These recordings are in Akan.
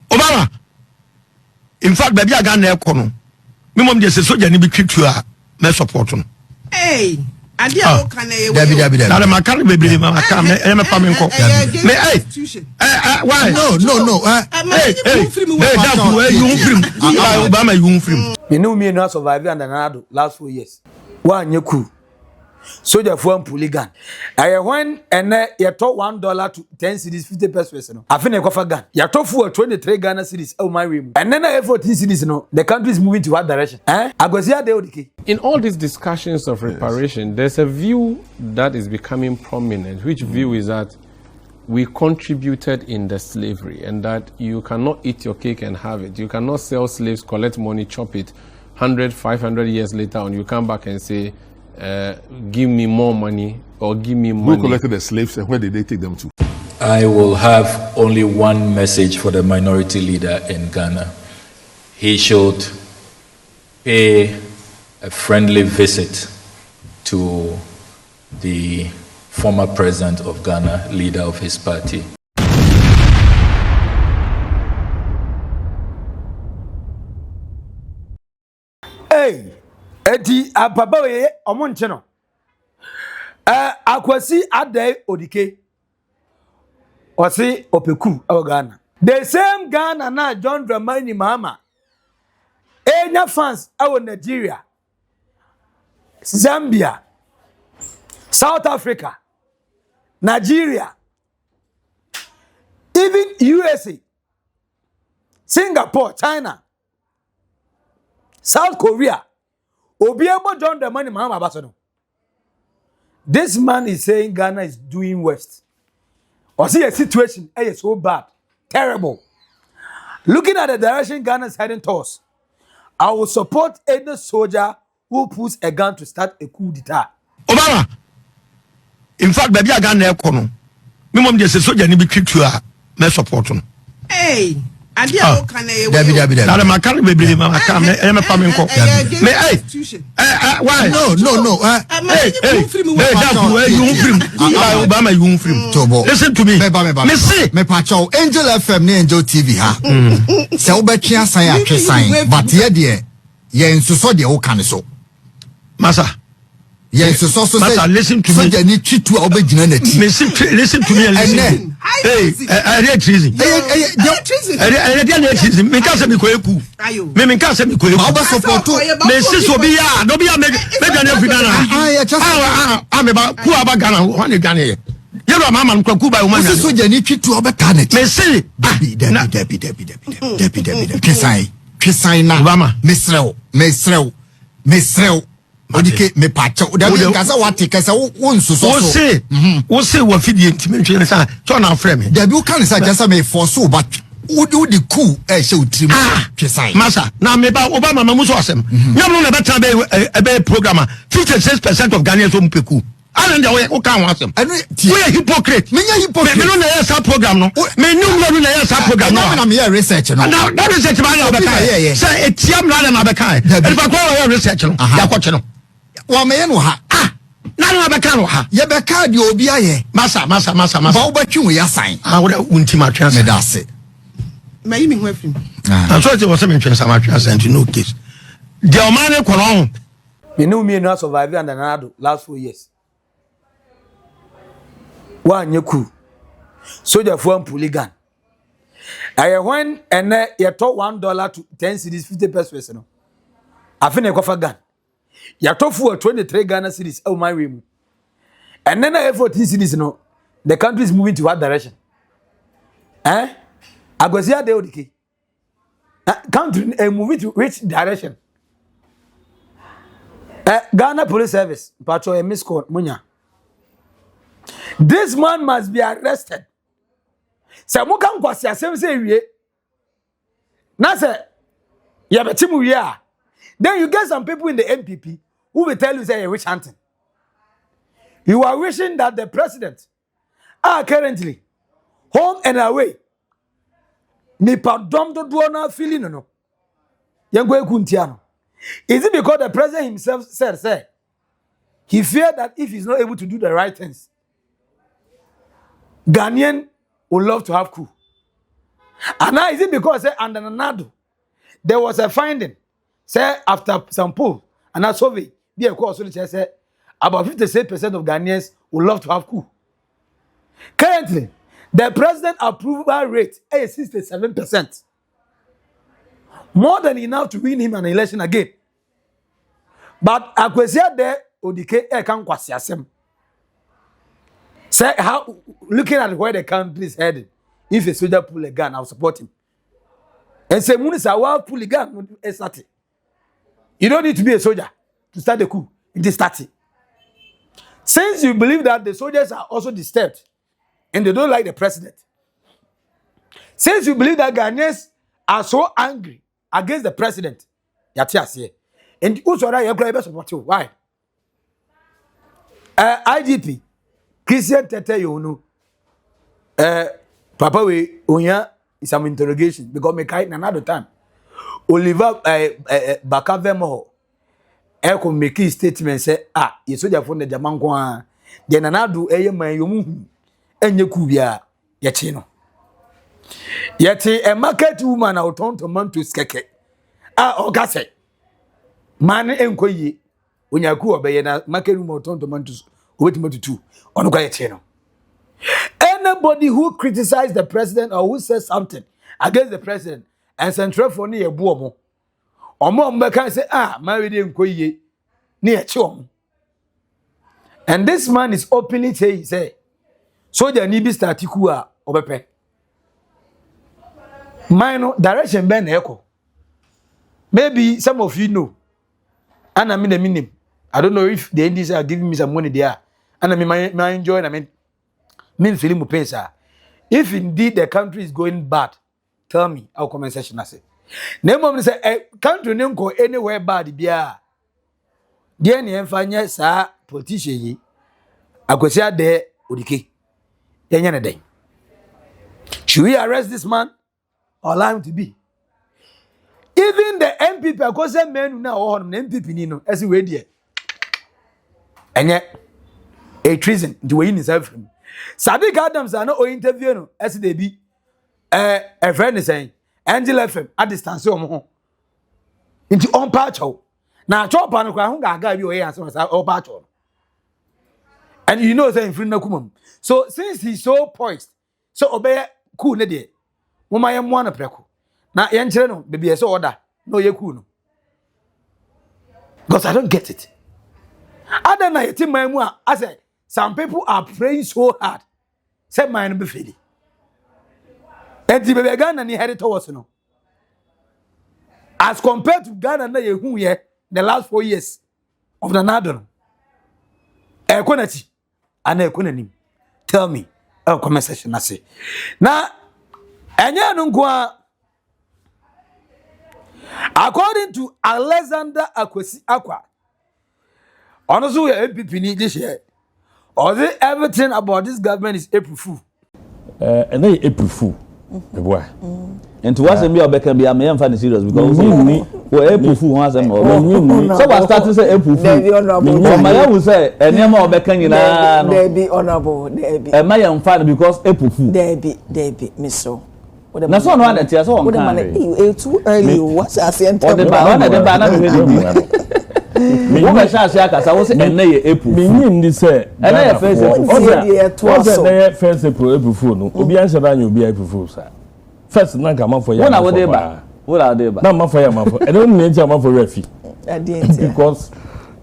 Obama. In fact, baby, I got no econo. Me mom just so jani be quick to her. Me support no. Hey, I dear Debbie. Now my car baby, my car, me family call. Me why? No. Hey, Obama, you film. You know me not survive under Nana last 4 years. One your coup. Soldier for Puligan. I went and you talk $1 to 10 cedis 50 pesos. Afenyo-Markin gun. You talk for 23 Ghana cedis. Oh my room. And then I 14 cedis. No, the country is moving to what direction? I go see the Odike. In all these discussions of reparation, there's a view that is becoming prominent. Which view is that we contributed in the slavery, and that you cannot eat your cake and have it. You cannot sell slaves, collect money, chop it. 100, 500 years later, and you come back and say, give me more money or give me money. Who collected the slaves and where did they take them to? I will have only one message for the minority leader in Ghana. He should pay a friendly visit to the former president of Ghana, leader of his party. Hey, Edi Ababawe Omoncheno. Akwasi Ade Odike. Osi Opeku of Ghana. The same Ghana na John Dramani Mahama. Enya fans our Nigeria, Zambia, South Africa, Nigeria, even USA, Singapore, China, South Korea. Obiabo John Dramani Mahama Basono. This man is saying Ghana is doing worst. Or see a situation is so bad, terrible. Looking at the direction Ghana is heading towards, I will support any soldier who puts a gun to start a coup d'etat. Obama. In fact, baby, I got no econo. Me mom just so jani be quick to her. Me support no. Hey, I dear Debbie. Now my car baby, my car, me family call. Me why? No. Obama, you film. Listen to me. Me see. Me pacho Angel FM ni Angel TV ha. Se obetwa san ya twesan, but ye nsoso de wo kan so. Masa. Yes, so Masa, listen to me. So jani twitu obegina na ti. Listen to me and listen. Hey, I read treason. I read treason. Me can't say me koyeku. Me can't say me koyeku. Oba support. Me sis obi ya, no be ya me Ghana finana. I'm about who about Ghana, one Ghana. You know mama nkwaku ba woman. So jani twitu obeka na ti. Me say, Debbie. Kesan na. Obama. Mesrew. Odike me pacho. Debbie kasa wate kasa wonso so. Wo say wo fidie ntime sa to na frame. Debbie u kan say just me force but wo the coup she utrim. Kesan. Masa, na me ba Obama mamuso asem. Nyam no na beta be program 56% of Ghanaians o mpeku. And then we can't watch them. We are hypocrite. Me hypocrite. Me no na yes program no. Me no na yes program no. Na me research no. Now that research ba na bekai. Say etiam na bekai. E ba ko research no. Ya kwache no. Wa me no ha. Na bekai no ha. Ye bekai de obi aye. Masa. Ba wo batwi wo ya sign. Wo da untima atwa. Me da se. Me me ho afim. I'm sorry to say me twa sama atwa and no case. The omane kono. You know me not survive under Nana last 4 years. One your coup. Soldier for Puligan. I went and you talk $1 to 10 cedis 50 pesos. Afenyo-Markin gun. You talk for 23 Ghana cedis. Oh my room. And then I 14 cedis. No, the country is moving to what direction? I go see the Odike. Country moving to which direction? Ghana Police Service. Patrol a miscall. Munya. This man must be arrested. Say mo kan kwasi asem say wie. Na say ya betimu wie a. Then you get some people in the MPP who will tell you say you're witch hunting. You are wishing that the president are currently home and away. Ni pardon do na feeling no. Yengo ekuntia no. Is it because the president himself said he feared that if he's not able to do the right things, Ghanaian would love to have coup. And now is it because under Nanado there was a finding say after some poll and a survey be a course say about 56% of Ghanaians would love to have coup. Currently, the president approval rate is 67%. More than enough to win him an election again. But Akwesia there Odike can kwasiasem. Say how looking at where the country is headed, if a soldier pull a gun, I'll support him. And say Munisa will pull a gun start. You don't need to be a soldier to start the coup. It is starting. Since you believe that the soldiers are also disturbed and they don't like the president, since you believe that Ghanaians are so angry against the president, and also that support you. Why? IGP Christian Tete you know Papa we onya some interrogation because me kite another time Oliver Bakavemo Eko make a statement say you soldier from the Jaman kwa de nanado man yomu enye kubia ye chi no yeti a market woman out ton tomatoes keke ogase man enkoyi onyaku obeye na market woman out ton tomatoes obetimo tutu ono kwa ye chi no. Anybody who criticizes the president or who says something against the president and central for ni ebu omo omo can say marry dey nkoye ni e chi omo. And this man is openly saying say soldier ni bi start ku a obepe minor direction ben eko. Maybe some of you know and I mean the minimum. I don't know if the Indians are giving me some money there and I mean my enjoy I mean feeling pesa. If indeed the country is going bad, tell me our comment section I say. Name of say a country name go anywhere bad bia. Dear ni emfanya sa politician yi. Akwesia de Odike. Yenya na den. Should we arrest this man or allow him to be? Even the MPP akose men na o hon MPP ni no esi we die. Enye a treason the way in himself. Sadiq Adams are no interview no as they be a friend is saying Angel FM at distance omo into on patch na chop an kwa hu gaga bi o here answer o patch. And you know say in free na kumam. So since he's so poised so obey cool ne dey mo ma yem wana preko na ye nkire no baby so order no ye cool no because I don't get it. Other na yeti man mu I say some people are praying so hard. Say mine be fili. And the baby Ghana ni headed towards no. As compared to Ghana na yehu ye the last 4 years of the Nadon. Ekonati and ekonanim. Tell me a comment section I say. Now enya nunkwa according to Alexander Afenyo-Markin honestly MPP ni this year. Or is everything about this government is April Fool? And they April Fool. Boy. And to us, me or Beckham be am funny serious because April Fool once and more. So I start to say April Fool. My will say, and no more Beckham, they be honorable. And my young father because April Fool. They be, Miss so. That's one that tears on. Too early. What's I saying? Me go sha kasa wo se enye April. Me nim ni say enye first April Fool no. Obi an se ba nya obi April Fool sa. First na ka man for ya. Wona wo dey ba. Na man for ya man for. E don need to man for refi. Because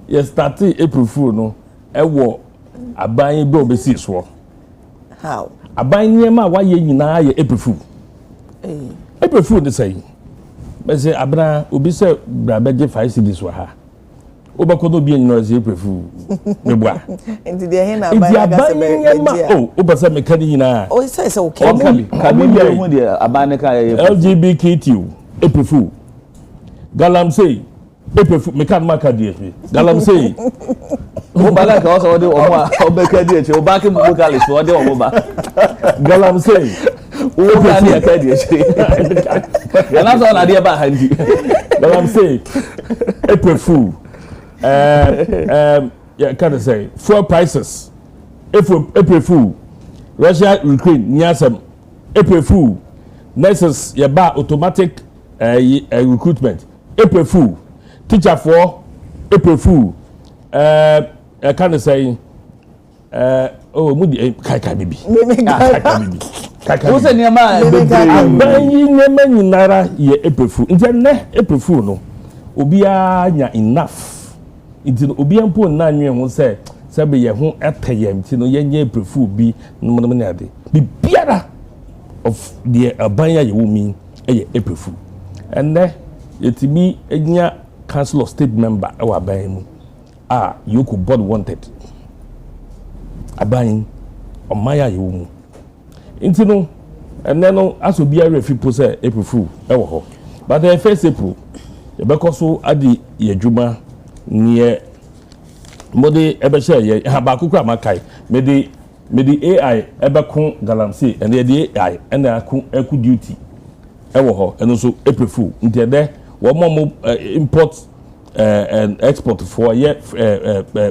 you start April Fool no. E wo aban bi obesi so. How? Aban niema wa ye nyina ye April Fool. April Fool dey say. Be say abra obi say bra beje 5 cedis wa ha. Obakodo bi enyo ze prefu mebua enti de he na ba o ba se mekani hina o say okay kabi bi hu de abane ka LGBTQ eprefu galam say eprefu mekan maka de galam say o ba la ka o so de o ma o be ka de o ba ke mu lokale so de o ba galam say o ba ni ka de ya na so na de ba handi galam say eprefu yeah, can I say fuel prices? April Fool, Russia, Ukraine, Nyasam, April Fool, nurses yeba automatic recruitment April Fool teacher for April Fool can I say oh mudi kai bibi who say niama abayi nema nyinara ye April Fool nti ne April Fool no obia nya enough nti obia mpo na anwe ho say be ye ho etayem nti no ye April Fool bi no na ade bibiara of the abanya ye wumi April Fool and yetimi enya council of state member e wa ban mu yoku board wanted aban omaya ye wumu nti no enne no aso bia refi po say April Fool e wo ho but the first April e be koso adi ye dwuma ne mode ebe share ye ha ba kokura makai me the AI ebe kon galamsey and the AI and aku duty e wo ho eno so April Fool nti de wo mo import and export for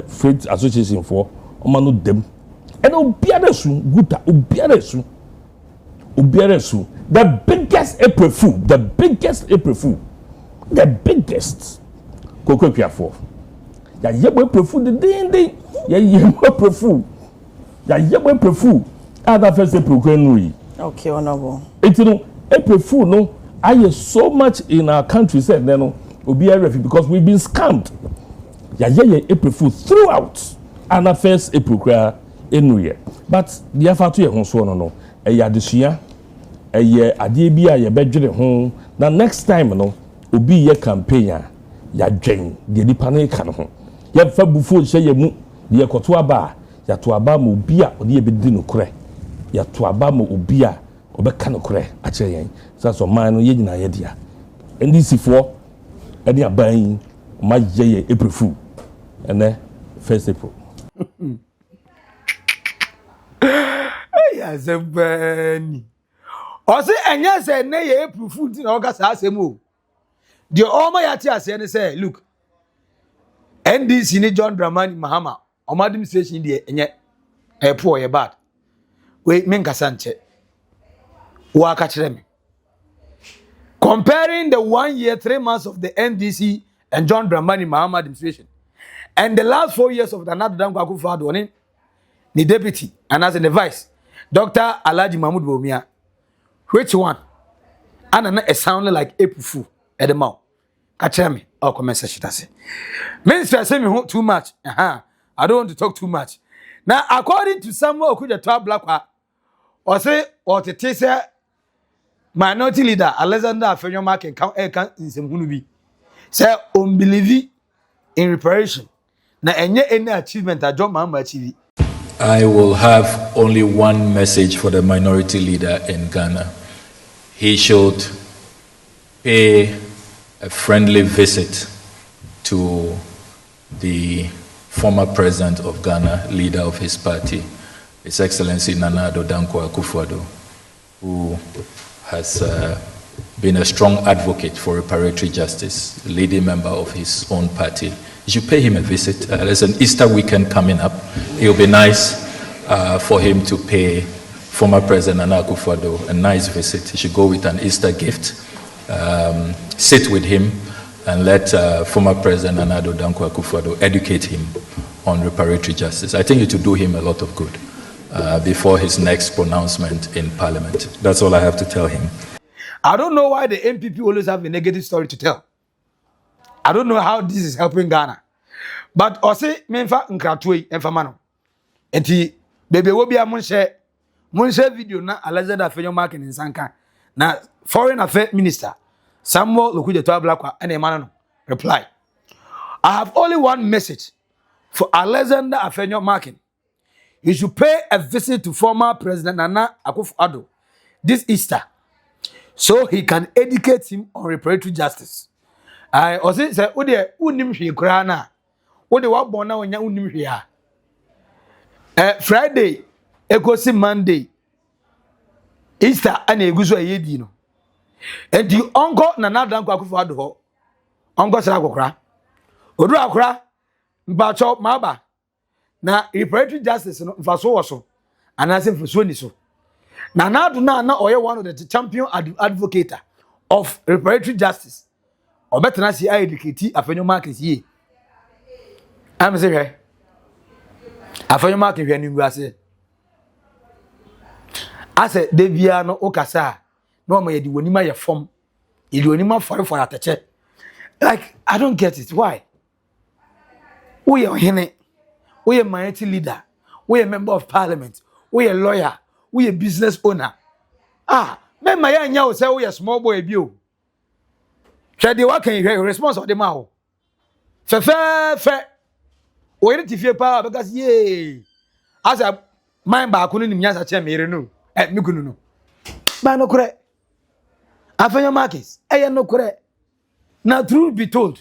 freight association for omano dem and obiara su guta obiara su the biggest April Fool kokopia for ya yebo April Fool the ding ya yebo April Fool ya yebo April Fool other first April kwenui okay honorable it no April Fool no I so much in our country said no obiara because we've been scammed ya April Fool throughout and first April kra enuyɛ but the afato yɛ ho so no ɛyɛ adesua ɛyɛ ade bi a yɛ bɛdwere ho na next time no obi yɛ campaign a ya dwen de nipa no ka no ho yɛ fa bufo hyɛ yɛ mu de yɛ kɔto aba ya to aba ma obi a ɔde yɛ bɛdi no korɛ ya to aba ma obi a ɔbɛka no korɛ akyerɛ yɛn so man no yɛ nyina yɛ dia ndc for ɛne aban ma yɛ April Fool ɛnɛ first April ya zebani osi enye se ne ye April Fool ti na oga sa asem o de oma ya ti ase ne say look NDC ni John Dramani Mahama oma administration de enye poor ye bad we men kasa nche wa ka kire me comparing the 1 year 3 months of the NDC and John Dramani Mahama administration and the last 4 years of the Nana Akufo-Addo the deputy and as the vice Dr. Alhaji Mahmoud Bawumia, which one? And it sounded like April Fool at the mouth. Catch me or comment section. Minister say me too much. I don't want to talk too much. Now, according to Samuel Okudzeto Ablakwa, or say or the teaser minority leader Alexander Afenyo-Markin can in some hunubi say unbelieve in reparation. Now, any achievement that John Mahama achieve. I will have only one message for the minority leader in Ghana. He should pay a friendly visit to the former president of Ghana, leader of his party, His Excellency Nana Akufo-Addo, who has been a strong advocate for reparatory justice, a leading member of his own party. You should pay him a visit. There's an Easter weekend coming up. It will be nice for him to pay former President Nana Akufo-Addo a nice visit. He should go with an Easter gift, sit with him, and let former President Nana Akufo-Addo educate him on reparatory justice. I think it will do him a lot of good before his next pronouncement in Parliament. That's all I have to tell him. I don't know why the MPP always have a negative story to tell. I don't know how this is helping Ghana. But also, menfa nkratwe enfamano. Enti bebe wo bia mun share video na Alexander Afenyo-Markin in Sanka. Na Foreign Affairs Minister Samuel Okudzeto Ablakwa and Emmanuel reply. I have only one message for Alexander Afenyo-Markin. You should pay a visit to former President Nana Akufo-Addo this Easter so he can educate him on reparatory justice. I also say, "Ode unim hwe kra na, ode wa bon na onya unim hwe a." Friday, ekosi Monday, Easter ana eguso ayedi no. And the uncle Nana Akufo-Addo ho, uncle sra kokra. Odu akra, mbacho maba. Na reparatory justice no mfaso wo so, anase mfaso ni so. Nana Akufo-Addo one of the champion advocate of reparatory justice. Obetana si Odike Afenyo-Markin ye. I'm saying Afenyo-Markin hwe ni ase. Ase de bia no okasa no ma yedi wonima ye form. Yedi wonima for atache. Like I don't get it. Why? We are hene. We are minority leader. We are member of parliament. We are lawyer. We are business owner. Me my anya say we are small boy bio. Shade what can you response of the mao? Fe. We need to fear power because yay. As a mind ba kunu ni myansa che mere no. Me kunu no. Ba no kure. Afenyo-Markin. No kure. Now truth be told,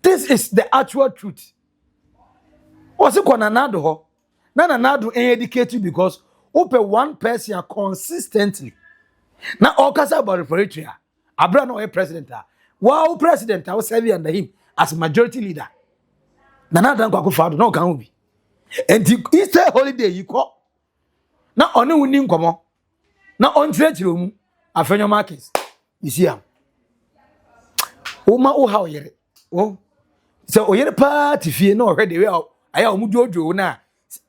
this is the actual truth. Was it Nana ho? Nana educated because open one person consistently. Now all kasa about reparatory. Abra no president. Wow, president I was serving under him as majority leader. Nana Akufo-Addo no can be. And the Easter holiday you call. Now only winning come. Now on church room Afenyo-Markin. You see him. Oma o how yere. Oh. So o yere party fie no already we aya omu jojo na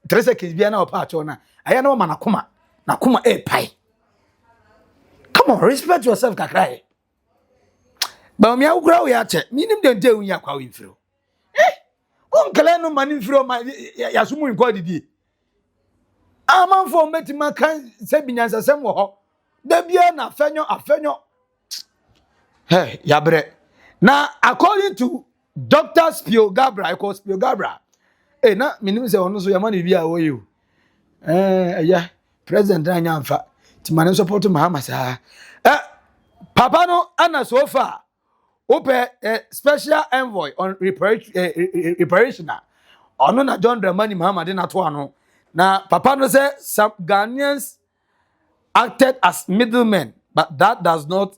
3 seconds bia na o pa cho na aya na o manakoma na kuma pai. Come on, respect yourself kakrai. Ba mi agura we ache. Minim den dey unya kwa we mfiro. Onkele no mani mfiro ma ya sumu nko didi. Amanfo metima kan se binyansa sem wo ho. Da bia na Afenyo. Hey, yabre. Now, according to Dr. Spio-Garbrah, Ekwow Spio-Garbrah, na minim se ono so yamani bia wo you. President Nana Akufo ti man support Mahama sa. Papa no ana so far. Ope special envoy on reparation. Ono na John Dramani Mahama de na to ano. Na papa no say some Ghanaians acted as middlemen, but that does not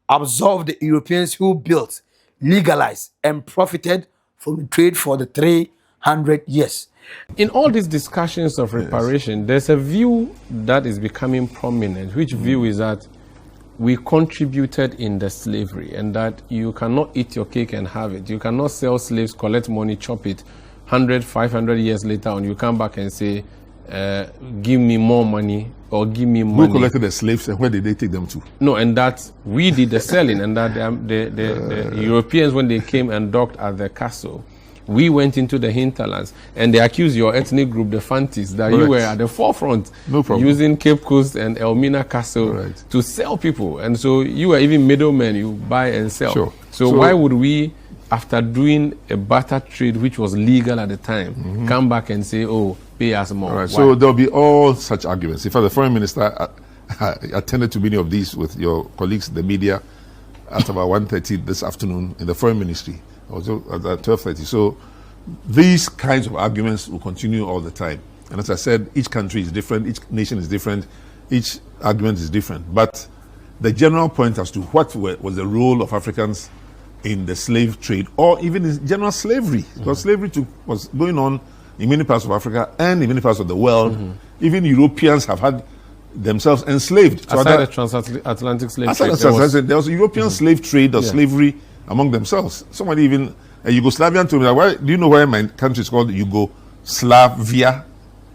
absolve the Europeans who built, legalized, and profited from the trade for the 300 years. In all these discussions of reparation, there's a view that is becoming prominent, which view is that we contributed in the slavery and that you cannot eat your cake and have it. You cannot sell slaves, collect money, chop it. 100, 500 years later on, you come back and say, give me more money or give me money. Who collected the slaves and where did they take them to? No, and that we did the selling and that the Europeans, when they came and docked at the castle, we went into the hinterlands and they accused your ethnic group, the Fantis, that you were at the forefront using Cape Coast and Elmina Castle to sell people. And so you were even middlemen, you buy and sell. Sure. So why would we, after doing a barter trade which was legal at the time, come back and say, oh, pay us more? Right. So there'll be all such arguments. In fact, the foreign minister attended to many of these with your colleagues in the media at about 1:30 this afternoon in the foreign ministry, also at 12:30. So these kinds of arguments will continue all the time. And as I said, each country is different, each nation is different, each argument is different. But the general point as to what was the role of Africans in the slave trade or even in general slavery, because slavery was going on in many parts of Africa and in many parts of the world. Even Europeans have had themselves enslaved. Aside the Transatlantic slave trade. There was European slave trade or slavery among themselves. Somebody even, a Yugoslavian told me, why, do you know why my country is called Yugoslavia?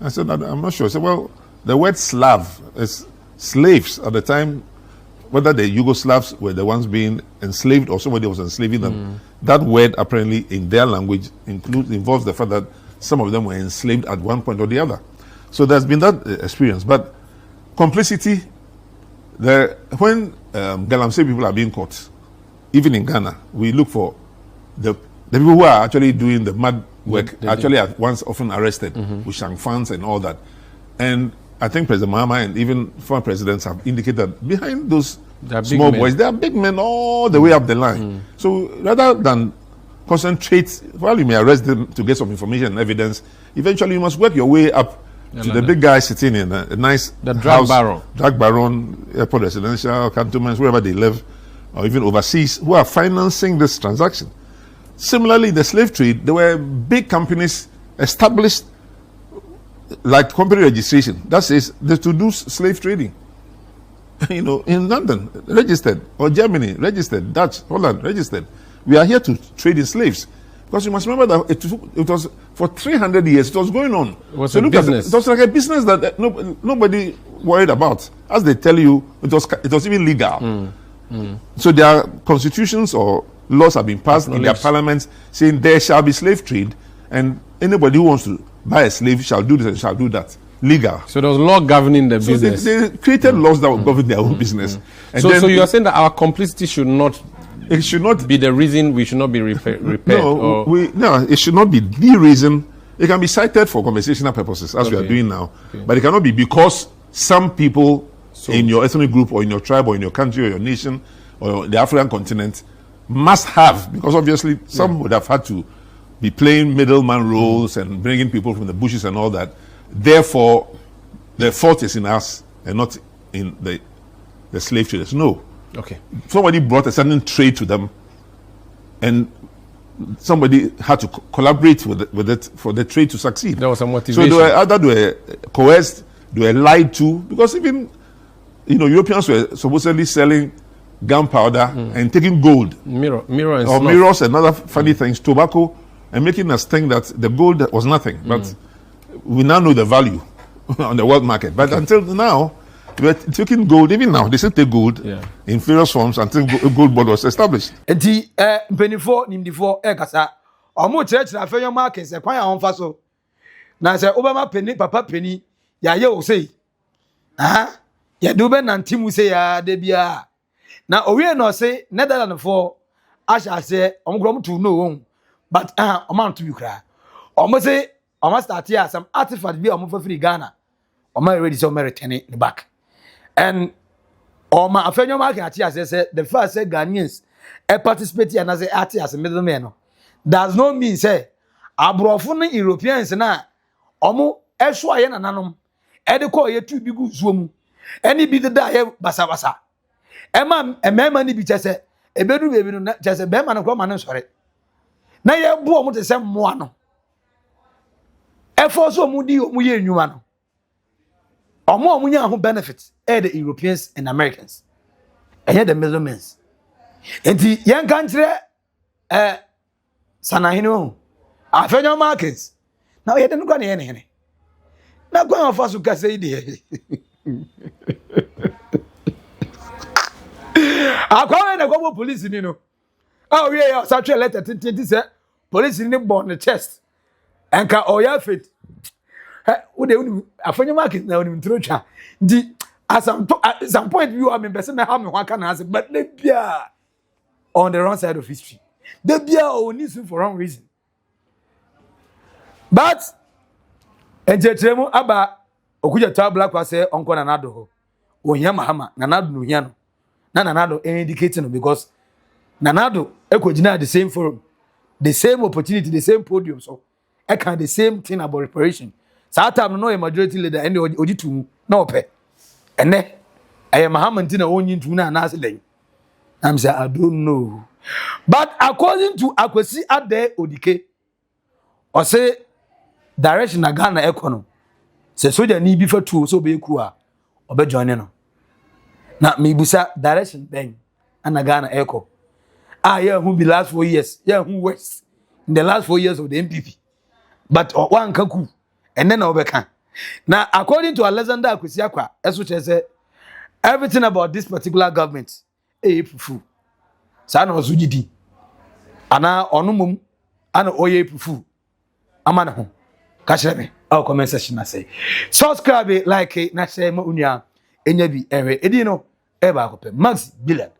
I said, I'm not sure. I said, well, the word Slav is slaves at the time, whether the Yugoslavs were the ones being enslaved or somebody was enslaving them. That word apparently in their language involves the fact that some of them were enslaved at one point or the other. So there's been that experience. But complicity, when Galamsey people are being caught, even in Ghana, we look for the people who are actually doing the mad work, actually are once often arrested with shank funds and all that. And I think President Mahama and even former presidents have indicated that behind those small boys, there are big men all the way up the line. So rather than concentrate, while you may arrest them to get some information and evidence, eventually you must work your way up to the big guy sitting in a nice drug baron, airport residential, cantonments, wherever they live, or even overseas, who are financing this transaction. Similarly, the slave trade, there were big companies established like company registration. That says they to do slave trading. in London, registered, or Germany, registered, Dutch, Holland, registered. We are here to trade in slaves. Because you must remember that it was for 300 years, it was going on. It was a business. It was like a business that nobody worried about. As they tell you, it was even legal. So their constitutions or laws have been passed in their parliaments saying there shall be slave trade, and anybody who wants to buy a slave shall do this and shall do that. Legal. So there was law governing the business. They created laws that would govern their own business. And so you are saying that our complicity should not be the reason we should not be repaired? No, it should not be the reason. It can be cited for conversational purposes, as we are doing now. But it cannot be because some people in your ethnic group or in your tribe or in your country or your nation or the African continent must have, because obviously some would have had to be playing middleman roles and bringing people from the bushes and all that. Therefore, the fault is in us and not in the slave traders. No. Okay. Somebody brought a certain trade to them, and somebody had to collaborate with it for the trade to succeed. There was a motivation. So they were coerced, they were lied to, because even Europeans were supposedly selling gunpowder and taking gold, mirrors and other funny things, tobacco, and making us think that the gold was nothing. But we now know the value on the world market. But until now, we are taking gold. Even now, they still take gold in various forms until gold board was established. Enti penifo nimdifo kasa omo church na Afenyo-Markin se kwan ya onfa so na se obama peni papa peni ya ye o sei ya dube na ntimu se ya de bia na owie no se Netherlands for asha se omgrom to no won but oman to bikra omo se omo start here some artifact bi omo fa free Ghana omo ready so return it back. And Oma Afenyo-Markin ati say the first say Ghanaians participate and as a middlemen. Does not mean say abrofo na Europeans na omo ehso aye nananom e de ko ye tu bi gu zuo mu eni bi de da ye basa basa emema ni bi chese ebedu bebi no chese be ma no kwa ma no sore na ye bu omo te se mmoa no e force omo di omo ye enwuma no omo nya ho benefits the Europeans and Americans and the middlemen. And the young country Sanahino Afenyo-Markin. Now you don't go any. Now go on first to say the I call in a couple police, Oh, yeah, such a letter to police in the born the chest and can all your fit. Afenyo-Markin now in Trocha. At some point, you have been person one can answer, but they be on the wrong side of history. They be only for wrong reason. But Enjetremo Aba Okudzeto Ablakwa say Uncle Nanado Onya Mahama Nanado no hiano. Na Nanado indicating because Nanado ekojina the same forum, the same opportunity, the same podium, so I can the same thing about reparation. So time no a majority leader and ojitu no pay. And then I am Mahamantina only to na den. I'm saying I don't know. But according to Akwesi Ade Odike, or say direction na Ghana economy. Say soldier ni before two so be cool or be joining no. Na me busa direction then and Ghana echo. Yeah, who be last 4 years? Yeah, who works in the last 4 years of the MPP. But one kaku and then overcome. Now, according to Alexander Afenyo-Markin, as which say everything about this particular government, pufu. Sana ozujidi. Ana onumum, ana oye pufu. Amana ho. Kasheme. Our comment section say. Subscribe like na share ma unya enyabi ewe. Edino eba kope. Maxi Billian.